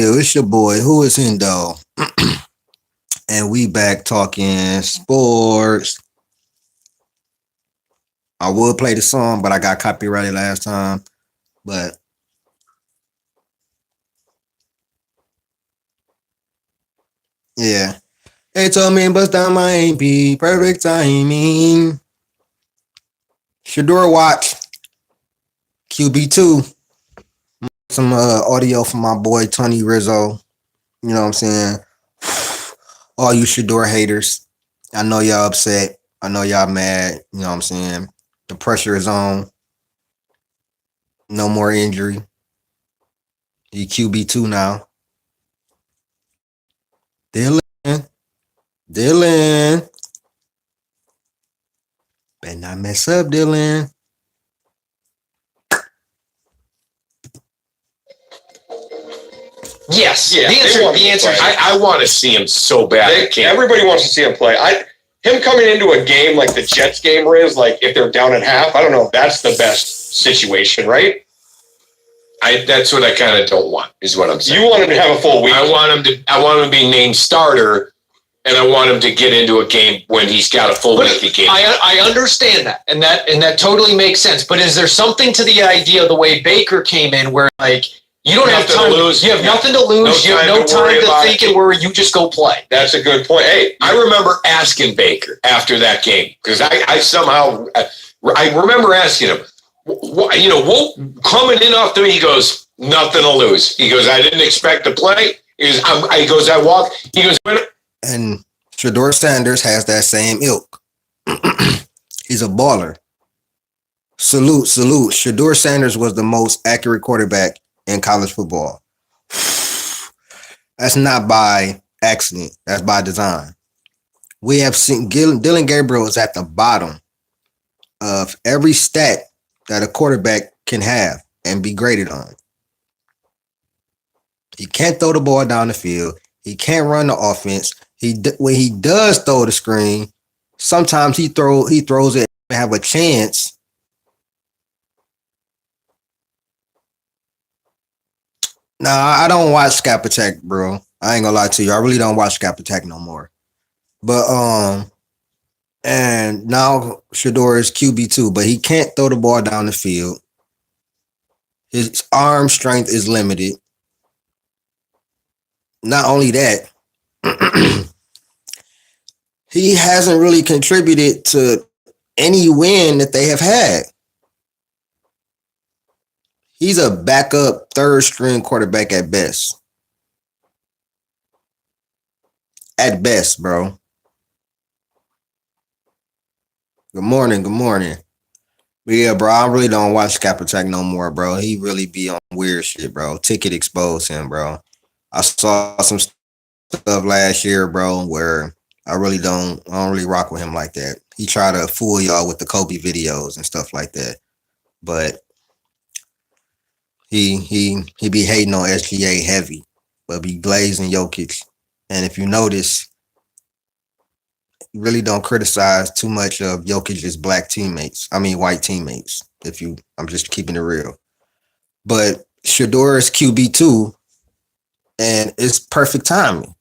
Yo, it's your boy. Who is in though? And we back talking sports. I would play the song, but I got copyrighted last time. But yeah, they told me bust down my AP, perfect timing. Shedeur watch QB2. Some audio from my boy Tony Rizzo. You know what I'm saying? All you Shedeur haters. I know y'all upset. I know y'all mad. You know what I'm saying? The pressure is on. No more injury. He QB2 now. Dylan. Dylan. Better not mess up, Dylan. Yes. Yeah, The answer. I want to see him so bad. Everybody wants to see him play. Him coming into a game like the Jets game is, like if they're down at half, I don't know if that's the best situation, right? That's what I kind of don't want, is what I'm saying. You want him to have a full week. I want him to be named starter, and I want him to get into a game when he's got a full week of game. I understand that, and that totally makes sense. But is there something to the idea of the way Baker came in, where like you don't have time to lose, you have nothing to lose, you have no time to think and worry, you just go play? That's a good point. Hey, I remember asking Baker after that game because I remember asking him, coming in off the me, he goes, nothing to lose. He goes, I didn't expect to play. I walked. He goes, and Shedeur Sanders has that same ilk. He's a baller. Salute. Shedeur Sanders was the most accurate quarterback in college football. That's not by accident. That's by design. We have seen Dylan Gabriel is at the bottom of every stat that a quarterback can have and be graded on. He can't throw the ball down the field. He can't run the offense. When he does throw the screen, sometimes he throws it and have a chance. Nah, I don't watch Scap Attack, bro. I ain't gonna lie to you. I really don't watch Scap Attack no more. But and now Shedeur is QB2, but he can't throw the ball down the field. His arm strength is limited. Not only that, he hasn't really contributed to any win that they have had. He's a backup third string quarterback at best. At best, bro. Good morning. But yeah, bro, I really don't watch Scap Attack no more, bro. He really be on weird shit, bro. Ticket exposed him, bro. I saw some stuff last year, bro, where I don't really rock with him like that. He try to fool y'all with the Kobe videos and stuff like that. But he be hating on SGA heavy, but be glazing Jokic. And if you notice, he really don't criticize too much of Jokic's white teammates. I'm just keeping it real. But Shedeur is QB2, and it's perfect timing.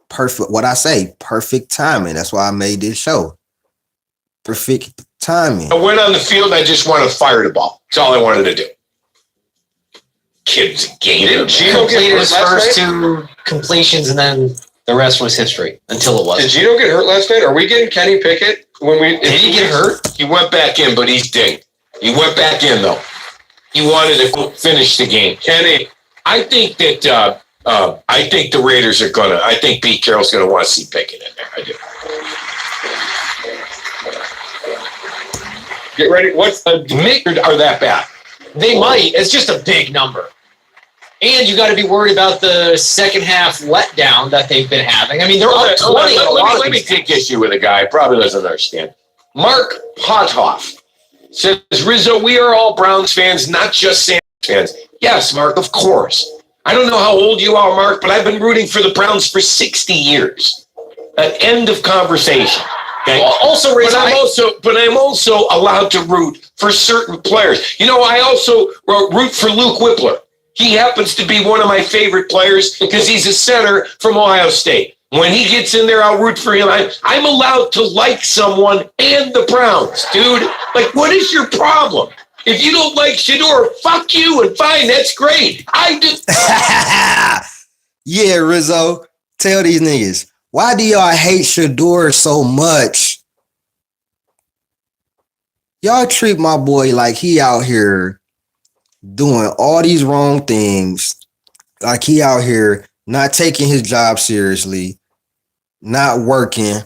Perfect timing. That's why I made this show. Perfect timing. I went on the field. I just wanted to fire the ball. That's all I wanted to do. Kids game. Gino completed his first two completions, and then the rest was history until it wasn't. Did Gino get hurt last night? Are we getting Kenny Pickett Did he get hurt? He went back in, but he's dinged. He went back in though. He wanted to finish the game. Kenny, I think that I think the Raiders are gonna. I think Pete Carroll's gonna want to see Pickett in there. I do. Get ready. What's the are that bad? They might. It's just a big number. And you got to be worried about the second half letdown that they've been having. I mean, they're up 20. Let me take issue with a guy who probably doesn't understand. Mark Hothoff says, Rizzo, we are all Browns fans, not just Sanders fans. Yes, Mark, of course. I don't know how old you are, Mark, but I've been rooting for the Browns for 60 years. An end of conversation. Okay. Also, Rizzo, but I'm also allowed to root for certain players. You know, I also root for Luke Whippler. He happens to be one of my favorite players because he's a center from Ohio State. When he gets in there, I'll root for him. I'm allowed to like someone and the Browns, dude. Like, what is your problem? If you don't like Shedeur, fuck you and fine, that's great. I do. Yeah, Rizzo. Tell these niggas, why do y'all hate Shedeur so much? Y'all treat my boy like he out here doing all these wrong things. Like he out here not taking his job seriously, not working.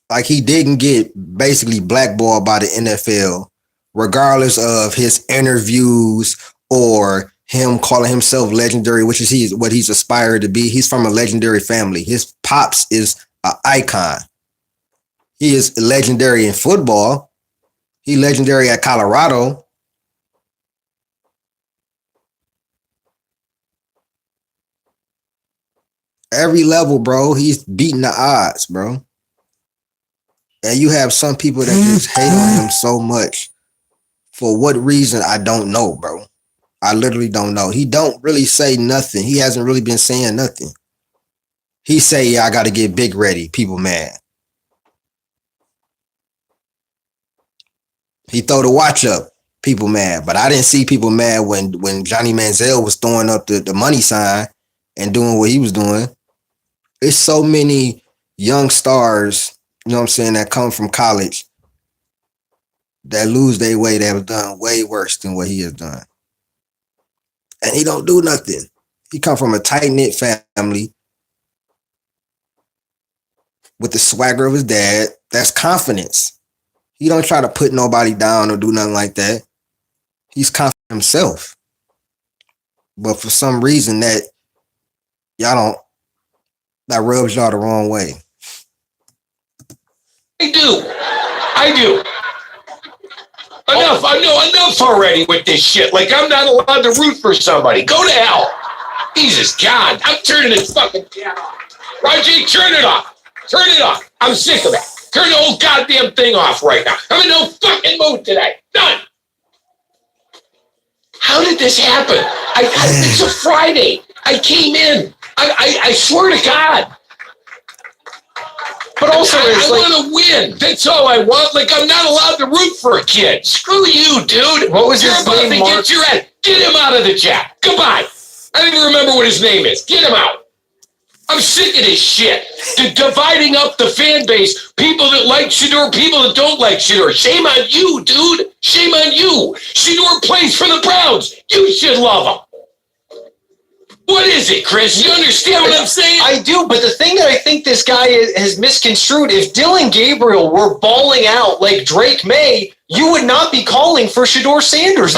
Like he didn't get basically blackballed by the NFL, regardless of his interviews or him calling himself legendary, which is what he's aspired to be. He's from a legendary family. His pops is an icon. He is legendary in football. He legendary at Colorado. Every level, bro, he's beating the odds, bro. And you have some people that just hate on him so much. For what reason, I don't know, bro. I literally don't know. He don't really say nothing. He hasn't really been saying nothing. He say, yeah, I got to get big ready. People mad. He throw the watch up. People mad. But I didn't see people mad when Johnny Manziel was throwing up the money sign and doing what he was doing. There's so many young stars, you know what I'm saying, that come from college that lose their way that have done way worse than what he has done. And he don't do nothing. He come from a tight-knit family with the swagger of his dad. That's confidence. He don't try to put nobody down or do nothing like that. He's confident himself. But for some reason that rubs y'all the wrong way. I do. Enough. I know enough already with this shit. Like, I'm not allowed to root for somebody. Go to hell. Jesus, God. I'm turning this fucking piano off. Raji, turn it off. Turn it off. I'm sick of it. Turn the whole goddamn thing off right now. I'm in no fucking mood today. Done. How did this happen? It's a Friday. I came in. I swear to God. But also, I want to win. That's all I want. Like, I'm not allowed to root for a kid. Screw you, dude. What was You're his about name, to Mark? get your ass. Get him out of the chat. Goodbye. I don't even remember what his name is. Get him out. I'm sick of this shit. Dividing up the fan base. People that like Shedeur, people that don't like Shedeur. Shame on you, dude. Shame on you. Shedeur plays for the Browns. You should love him. What is it, Chris? You understand what I'm saying? I do, but the thing that I think this guy has misconstrued, if Dylan Gabriel were balling out like Drake May, you would not be calling for Shedeur Sanders.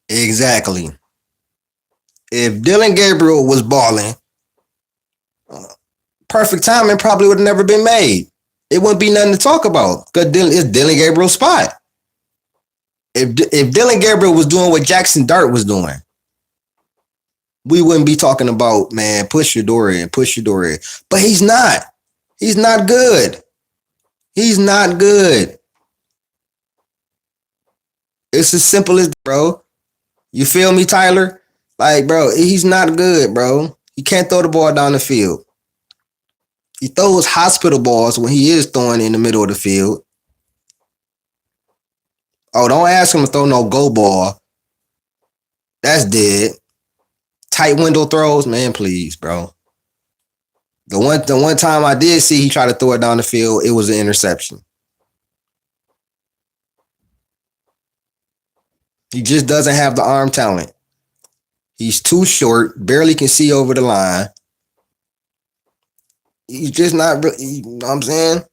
Exactly. If Dylan Gabriel was balling, perfect timing probably would have never been made. It wouldn't be nothing to talk about because it's Dylan Gabriel's spot. If Dylan Gabriel was doing what Jackson Dart was doing, we wouldn't be talking about, man, push Shedeur in. But he's not. He's not good. He's not good. It's as simple as, bro. You feel me, Tyler? Like, bro, he's not good, bro. He can't throw the ball down the field. He throws hospital balls when he is throwing in the middle of the field. Oh, don't ask him to throw no go ball. That's dead. Tight window throws, man, please, bro. The one time I did see he tried to throw it down the field, it was an interception. He just doesn't have the arm talent. He's too short, barely can see over the line. He's just not, you know what I'm saying?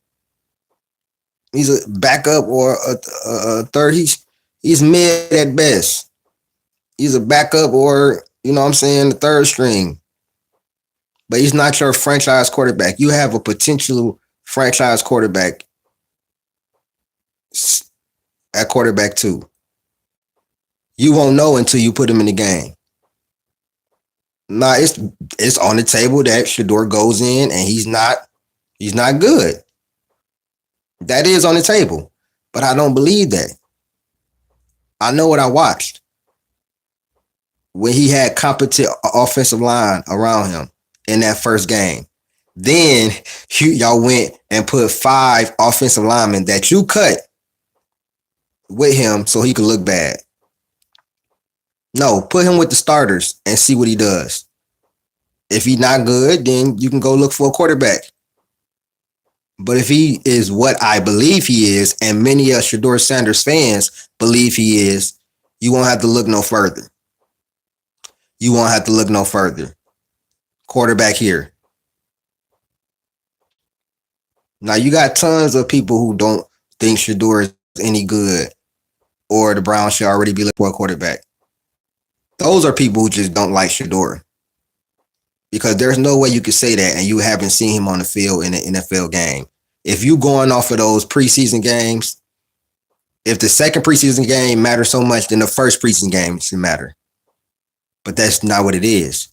He's a backup or a third. He's mid at best. He's a backup or, you know what I'm saying, the third string. But he's not your franchise quarterback. You have a potential franchise quarterback at quarterback 2. You won't know until you put him in the game. Nah, it's on the table that Shedeur goes in and he's not good. That is on the table. But I don't believe that. I know what I watched. when he had competent offensive line around him in that first game. Then y'all went and put 5 offensive linemen that you cut with him so he could look bad. No, put him with the starters and see what he does. If he's not good, then you can go look for a quarterback. But if he is what I believe he is, and many of Shedeur Sanders fans believe he is, you won't have to look no further. You won't have to look no further. Quarterback here. Now, you got tons of people who don't think Shedeur is any good or the Browns should already be looking for a quarterback. Those are people who just don't like Shedeur. Because there's no way you could say that and you haven't seen him on the field in an NFL game. If you going off of those preseason games, if the second preseason game matters so much, then the first preseason game should matter. But that's not what it is.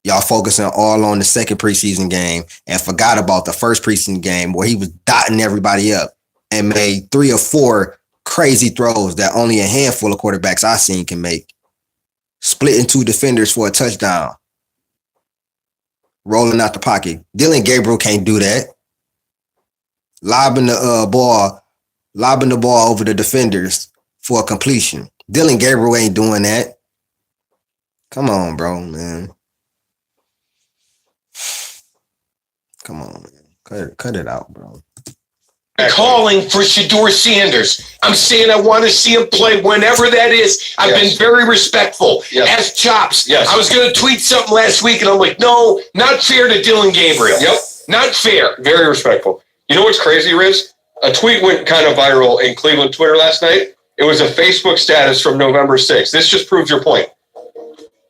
Y'all focusing all on the second preseason game and forgot about the first preseason game where he was dotting everybody up and made 3 or 4 crazy throws that only a handful of quarterbacks I've seen can make. Splitting 2 defenders for a touchdown. Rolling out the pocket. Dylan Gabriel can't do that. Lobbing the ball over the defenders for a completion. Dylan Gabriel ain't doing that. Come on, bro, man. Come on, man. Cut it out, bro. Calling for Shedeur Sanders. I'm saying I want to see him play whenever that is. I've been very respectful. As Chops. I was going to tweet something last week, and I'm like, no, not fair to Dylan Gabriel. Not fair. Very respectful. You know what's crazy, Riz? A tweet went kind of viral in Cleveland Twitter last night. It was a Facebook status from November 6th. This just proves your point.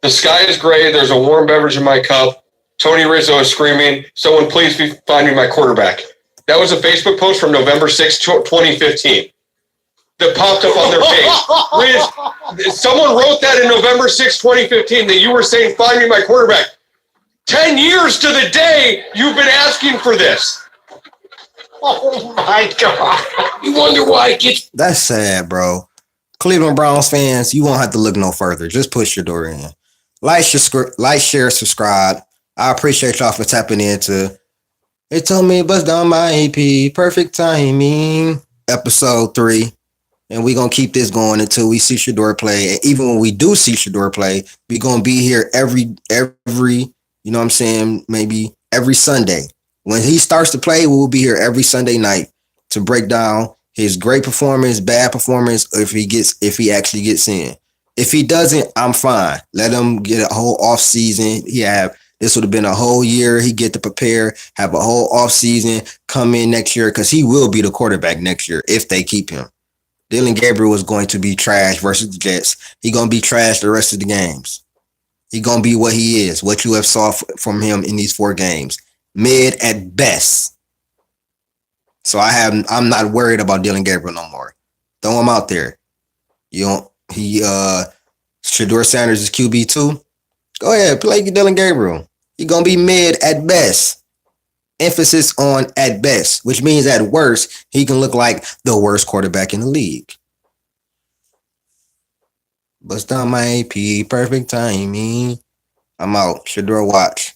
The sky is gray. There's a warm beverage in my cup. Tony Rizzo is screaming, someone please find me my quarterback. That was a Facebook post from November 6th, 2015 that popped up on their page. Riz, someone wrote that in November 6th, 2015 that you were saying, find me my quarterback. 10 years to the day you've been asking for this. Oh, my God. You wonder why it gets... That's sad, bro. Cleveland Browns fans, you won't have to look no further. Just push your door in. Like, share, subscribe. I appreciate y'all for tapping into It Told Me to Bust Down My AP. Perfect timing. Episode 3. And we're going to keep this going until we see Shedeur play. And even when we do see Shedeur play, we're going to be here every, you know what I'm saying, maybe every Sunday. When he starts to play, we'll be here every Sunday night to break down his great performance, bad performance, if he actually gets in. If he doesn't, I'm fine. Let him get a whole off season. This would have been a whole year. He get to prepare, have a whole off season, come in next year because he will be the quarterback next year if they keep him. Dylan Gabriel is going to be trash versus the Jets. He's going to be trash the rest of the games. He's going to be what he is, what you have saw from him in these 4 games. Mid at best. So I'm not worried about Dylan Gabriel no more. Throw him out there. Shedeur Sanders is QB2. Go ahead, play Dylan Gabriel. He's gonna be mid at best. Emphasis on at best, which means at worst, he can look like the worst quarterback in the league. Bust down my AP, perfect timing. I'm out. Shedeur watch.